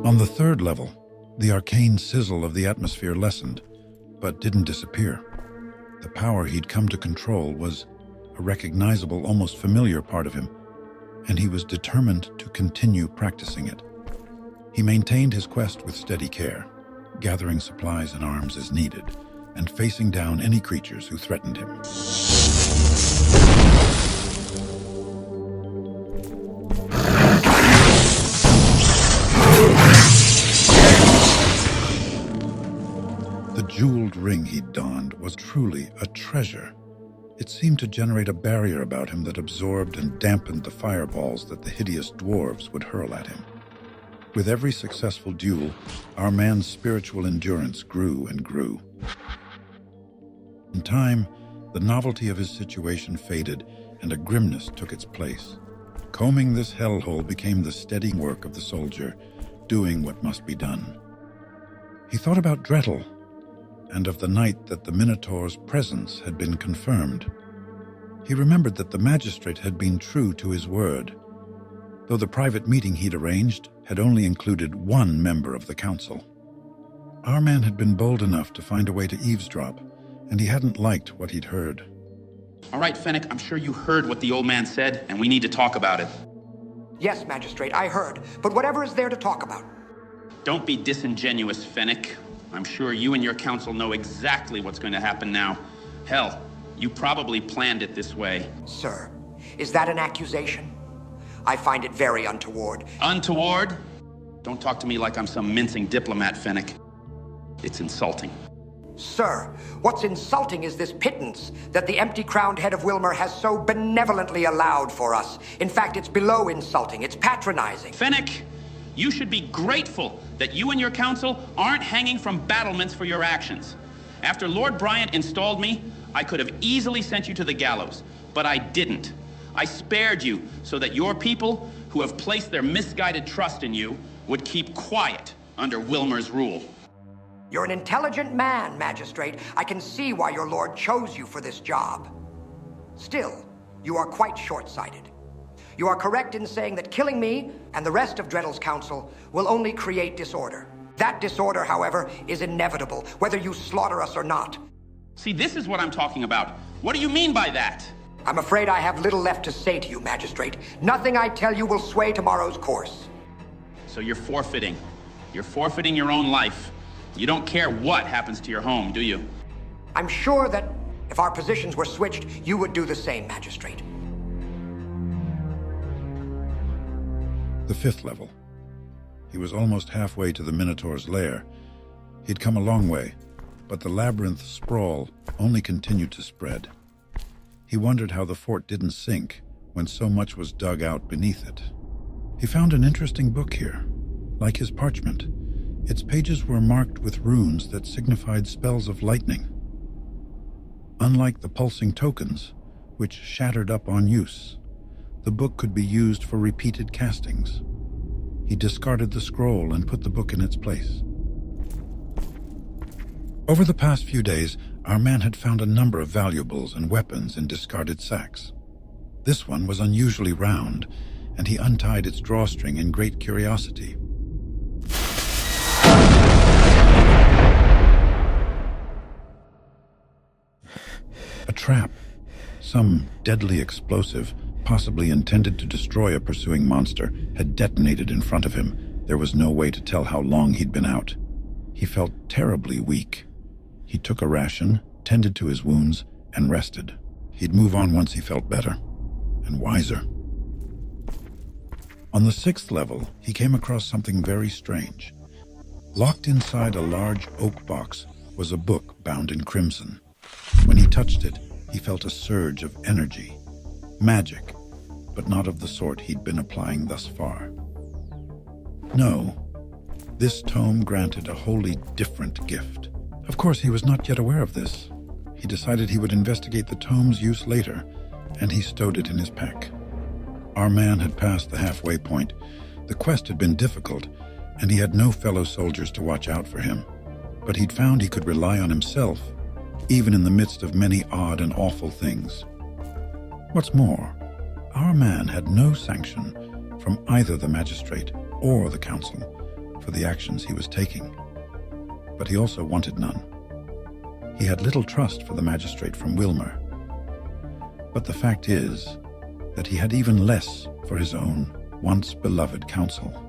On the third level, the arcane sizzle of the atmosphere lessened, but didn't disappear. The power he'd come to control was a recognizable, almost familiar part of him, and he was determined to continue practicing it. He maintained his quest with steady care, gathering supplies and arms as needed, and facing down any creatures who threatened him. The jeweled ring he'd donned was truly a treasure. It seemed to generate a barrier about him that absorbed and dampened the fireballs that the hideous dwarves would hurl at him. With every successful duel, our man's spiritual endurance grew and grew. In time, the novelty of his situation faded, and a grimness took its place. Combing this hellhole became the steady work of the soldier, doing what must be done. He thought about Dretel, and of the night that the Minotaur's presence had been confirmed. He remembered that the magistrate had been true to his word, though the private meeting he'd arranged had only included one member of the council. Our man had been bold enough to find a way to eavesdrop, and he hadn't liked what he'd heard. All right, Fennec, I'm sure you heard what the old man said, and we need to talk about it. Yes, Magistrate, I heard, but whatever is there to talk about? Don't be disingenuous, Fennec. I'm sure you and your council know exactly what's going to happen now. Hell, you probably planned it this way. Sir, is that an accusation? I find it very untoward. Untoward? Don't talk to me like I'm some mincing diplomat, Fennec. It's insulting. Sir, what's insulting is this pittance that the empty-crowned head of Wilmer has so benevolently allowed for us. In fact, it's below insulting. It's patronizing. Fennec, you should be grateful that you and your council aren't hanging from battlements for your actions. After Lord Bryant installed me, I could have easily sent you to the gallows, but I didn't. I spared you so that your people, who have placed their misguided trust in you, would keep quiet under Wilmer's rule. You're an intelligent man, Magistrate. I can see why your lord chose you for this job. Still, you are quite short-sighted. You are correct in saying that killing me and the rest of Dretel's council will only create disorder. That disorder, however, is inevitable, whether you slaughter us or not. See, this is what I'm talking about. What do you mean by that? I'm afraid I have little left to say to you, Magistrate. Nothing I tell you will sway tomorrow's course. So you're forfeiting. You're forfeiting your own life. You don't care what happens to your home, do you? I'm sure that if our positions were switched, you would do the same, Magistrate. The fifth level. He was almost halfway to the Minotaur's lair. He'd come a long way, but the labyrinth sprawl only continued to spread. He wondered how the fort didn't sink when so much was dug out beneath it. He found an interesting book here. Like his parchment, its pages were marked with runes that signified spells of lightning. Unlike the pulsing tokens, which shattered up on use, the book could be used for repeated castings. He discarded the scroll and put the book in its place. Over the past few days, our man had found a number of valuables and weapons in discarded sacks. This one was unusually round, and he untied its drawstring in great curiosity. A trap. Some deadly explosive, possibly intended to destroy a pursuing monster, had detonated in front of him. There was no way to tell how long he'd been out. He felt terribly weak. He took a ration, tended to his wounds, and rested. He'd move on once he felt better, and wiser. On the sixth level, he came across something very strange. Locked inside a large oak box was a book bound in crimson. When he touched it, he felt a surge of energy. Magic, but not of the sort he'd been applying thus far. No, this tome granted a wholly different gift. Of course, he was not yet aware of this. He decided he would investigate the tome's use later, and he stowed it in his pack. Our man had passed the halfway point. The quest had been difficult, and he had no fellow soldiers to watch out for him. But he'd found he could rely on himself, even in the midst of many odd and awful things. What's more, our man had no sanction from either the magistrate or the council for the actions he was taking. But he also wanted none. He had little trust for the magistrate from Wilmer. But the fact is that he had even less for his own once beloved counsel.